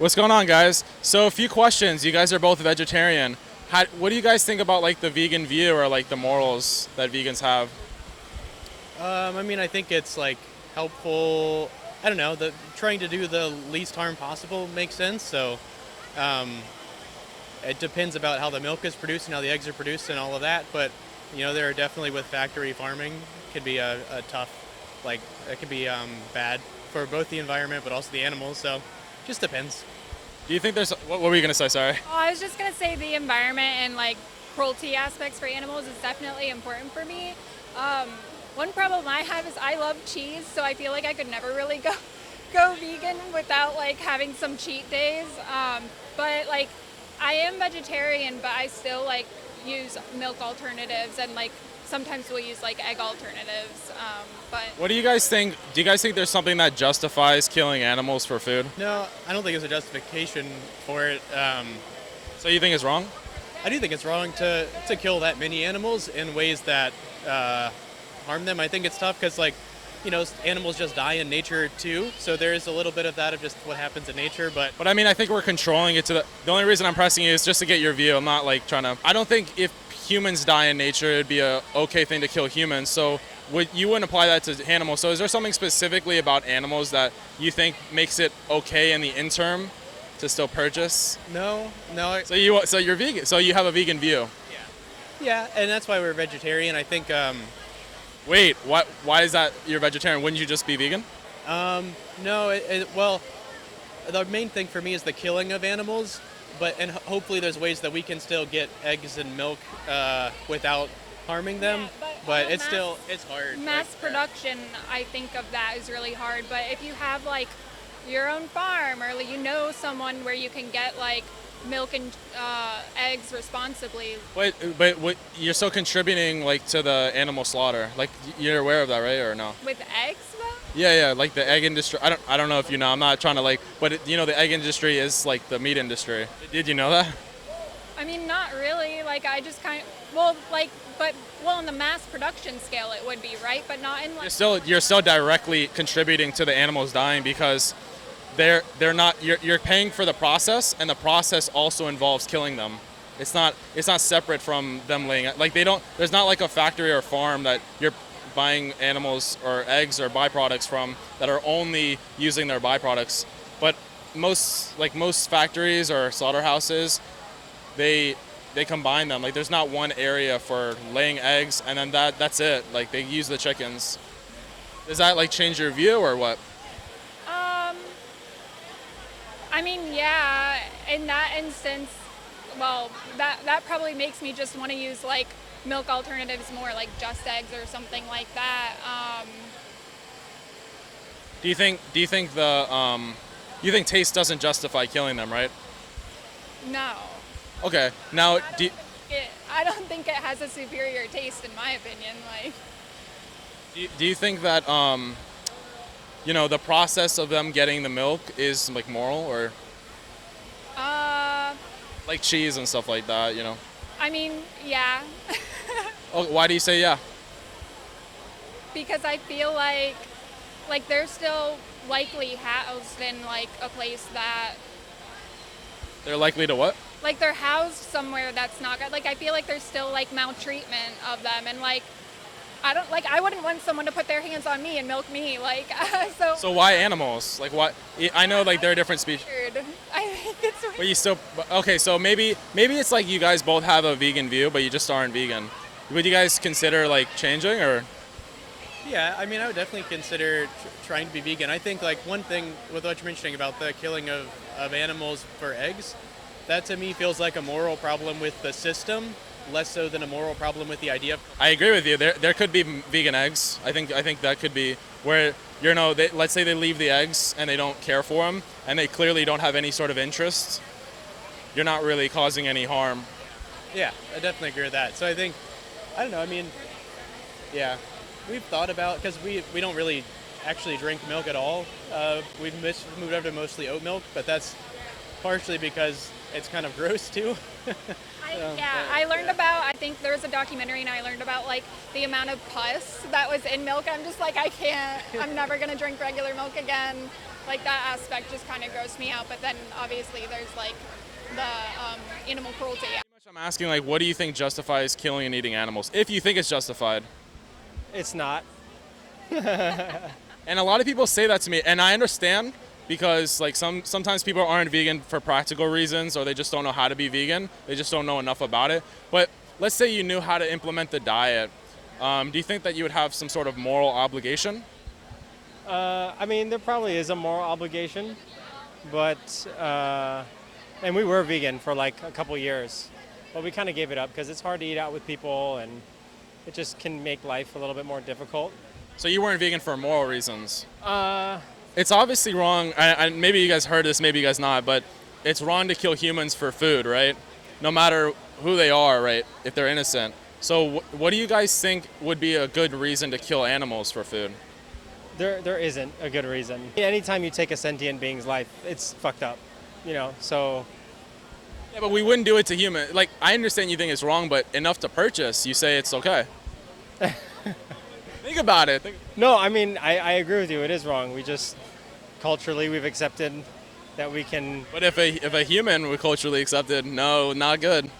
What's going on, guys? So a few questions. You guys are both vegetarian. What do you guys think about like the vegan view or like the morals that vegans have? I think it's like helpful. I don't know. The trying to do the least harm possible makes sense. So, um, it depends about how the milk is produced and how the eggs are produced and all of that. But there are definitely with factory farming could be a tough, like it could be bad for both the environment but also the animals. So, just depends. Do you think what were you gonna say? Sorry. Oh, I was just gonna say the environment and like cruelty aspects for animals is definitely important for me. Um, One problem I have is I love cheese, so I feel like I could never really go vegan without like having some cheat days. But like I am vegetarian, but I still like use milk alternatives and like sometimes we'll use like egg alternatives. But What do you guys think? Do you guys think there's something that justifies killing animals for food? No, I don't think there's a justification for it. So you think it's wrong? I do think it's wrong to kill that many animals in ways that harm them. I think it's tough because, animals just die in nature too. So there is a little bit of that of just what happens in nature. But I mean, I think we're controlling it to the only reason I'm pressing you is just to get your view. I'm not like trying to. I don't think if humans die in nature, it'd be a okay thing to kill humans. So you wouldn't apply that to animals. So is there something specifically about animals that you think makes it okay in the interim to still purchase? no. So you're vegan. So you have a vegan view. Yeah, and that's why we're vegetarian. I think. Wait, what? Why is that you're vegetarian? Wouldn't you just be vegan? No. Well, the main thing for me is the killing of animals. And hopefully there's ways that we can still get eggs and milk without harming them. Yeah, but it's hard. mass production, I think of that is really hard. But if you have like your own farm or like, someone where you can get like milk and eggs responsibly. But what you're still contributing like to the animal slaughter. Like you're aware of that, right? Or no? With eggs though? Yeah. Like the egg industry. I don't know if you know. I'm not trying to like. But the egg industry is like the meat industry. Did you know that? I mean, not really. Like I just on the mass production scale it would be, right? But not in like. You're still directly contributing to the animals dying because they're not. You're paying for the process, and the process also involves killing them. It's not separate from them laying. Like they don't. There's not like a factory or farm that you're buying animals or eggs or byproducts from that are only using their byproducts. But most factories or slaughterhouses, they combine them. Like there's not one area for laying eggs and then that's it. Like they use the chickens. Does that like change your view or what? I mean, yeah, in that instance, well, that probably makes me just want to use like milk alternatives more, like just eggs or something like that. Do you think you think taste doesn't justify killing them, right? No. Okay. Now, I don't think it has a superior taste, in my opinion. Like, do you think that the process of them getting the milk is like moral or like cheese and stuff like that? I mean, yeah, Oh, why do you say yeah? because I feel like they're still likely housed in like a place that They're likely to what? like they're housed somewhere that's not good. Like I feel like there's still like maltreatment of them, and like I wouldn't want someone to put their hands on me and milk me. Like so. So why animals? Like why? I know like they're different species. Weird. I think it's weird. But you still okay? So maybe it's like you guys both have a vegan view, but you just aren't vegan. Would you guys consider like changing or? Yeah, I mean, I would definitely consider trying to be vegan. I think like one thing with what you're mentioning about the killing of animals for eggs, that to me feels like a moral problem with the system, less so than a moral problem with the idea. I agree with you. There could be vegan eggs. I think that could be where let's say they leave the eggs and they don't care for them and they clearly don't have any sort of interest. You're not really causing any harm. Yeah, I definitely agree with that. So I don't know. I mean, yeah, we've thought about because we don't really actually drink milk at all. We've moved over to mostly oat milk, but that's partially because it's kind of gross too. I learned about, I think there was a documentary and I learned about like the amount of pus that was in milk. I'm just like, I'm never going to drink regular milk again. like that aspect just kind of grossed me out. But then obviously there's like the animal cruelty. Pretty much I'm asking, like, what do you think justifies killing and eating animals? If you think it's justified. It's not. And a lot of people say that to me, and I understand because like sometimes people aren't vegan for practical reasons, or they just don't know how to be vegan. They just don't know enough about it. But let's say you knew how to implement the diet. Do you think that you would have some sort of moral obligation? I mean, there probably is a moral obligation, but and we were vegan for like a couple years, but we kind of gave it up because it's hard to eat out with people, and it just can make life a little bit more difficult. So you weren't vegan for moral reasons? It's obviously wrong, and maybe you guys heard this, maybe you guys not, but it's wrong to kill humans for food, right? No matter who they are, right, if they're innocent. So what do you guys think would be a good reason to kill animals for food? There isn't a good reason. Anytime you take a sentient being's life, it's fucked up, you know, so. Yeah, but we wouldn't do it to humans. Like, I understand you think it's wrong, but enough to purchase, you say it's okay. Think about it. No, I mean, I agree with you. It is wrong. We just, culturally, we've accepted that we can. But if a human were culturally accepted, no, not good.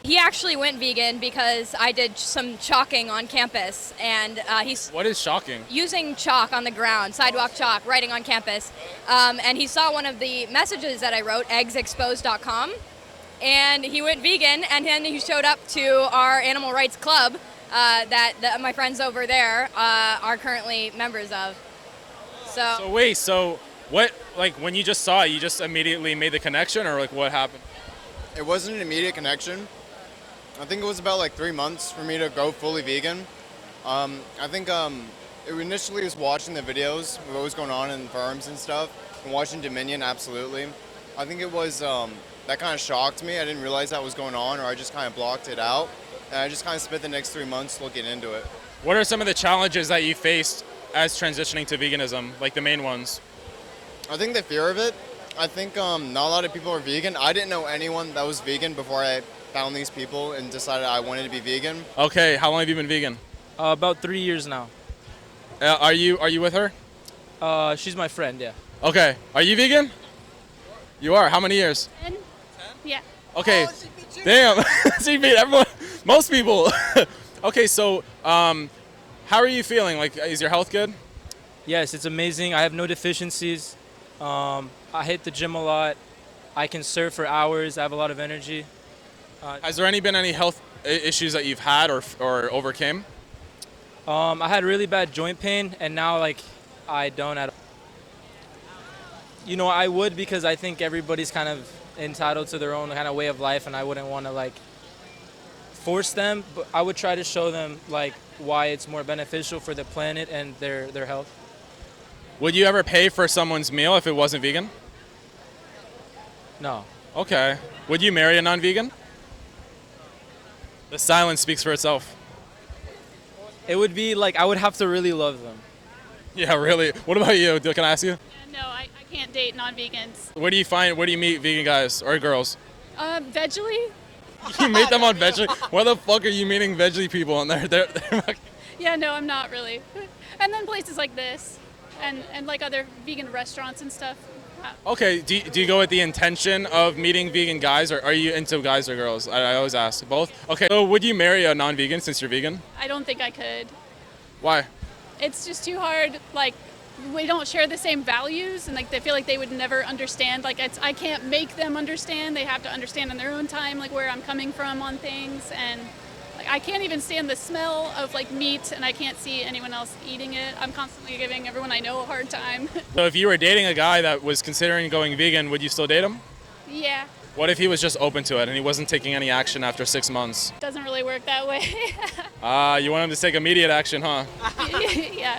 He actually went vegan because I did some chalking on campus, and he's What is shocking? using chalk on the ground, sidewalk chalk, writing on campus. And he saw one of the messages that I wrote, eggsexposed.com, and he went vegan, and then he showed up to our animal rights club that my friends over there are currently members of. So wait, so what, like when you just saw it, you just immediately made the connection, or like what happened? It wasn't an immediate connection. I think it was about like 3 months for me to go fully vegan. I think it initially was watching the videos of what was going on in farms and stuff, and watching Dominion, absolutely. I think it was, that kind of shocked me. I didn't realize that was going on, or I just kind of blocked it out. And I just kind of spent the next 3 months looking into it. What are some of the challenges that you faced as transitioning to veganism, like the main ones? I think the fear of it. I think not a lot of people are vegan. I didn't know anyone that was vegan before I found these people and decided I wanted to be vegan. Okay, how long have you been vegan? About 3 years now. Are you with her? She's my friend, yeah. Okay, are you vegan? You are. How many years? 10? Yeah. Okay. Damn, she beat everyone. Most people. Okay, so how are you feeling? Like, is your health good? Yes, it's amazing. I have no deficiencies. I hit the gym a lot. I can surf for hours. I have a lot of energy. Has there been any health issues that you've had or overcame? I had really bad joint pain, and now like I don't at all. You know, I would, because I think everybody's kind of entitled to their own kind of way of life, and I wouldn't want to like force them, but I would try to show them like why it's more beneficial for the planet and their health. Would you ever pay for someone's meal if it wasn't vegan? No. Okay. Would you marry a non-vegan? The silence speaks for itself. It would be like I would have to really love them. Yeah, really. What about you? Can I ask you? No, I can't date non-vegans. Where do you meet vegan guys or girls? Veggie? You meet them on Veggie? Where the fuck are you meeting Veggie people on there? They're Yeah, no, I'm not really. And then places like this, and like other vegan restaurants and stuff. Okay, do you go with the intention of meeting vegan guys, or are you into guys or girls? I always ask. Both? Okay, so would you marry a non-vegan since you're vegan? I don't think I could. Why? It's just too hard. Like, we don't share the same values, and like they feel like they would never understand. Like, I can't make them understand. They have to understand in their own time, like where I'm coming from on things, and like I can't even stand the smell of like meat, and I can't see anyone else eating it. I'm constantly giving everyone I know a hard time. So if you were dating a guy that was considering going vegan, would you still date him? Yeah, What if he was just open to it and he wasn't taking any action after 6 months? doesn't really work that way. You want him to take immediate action, huh? Yeah.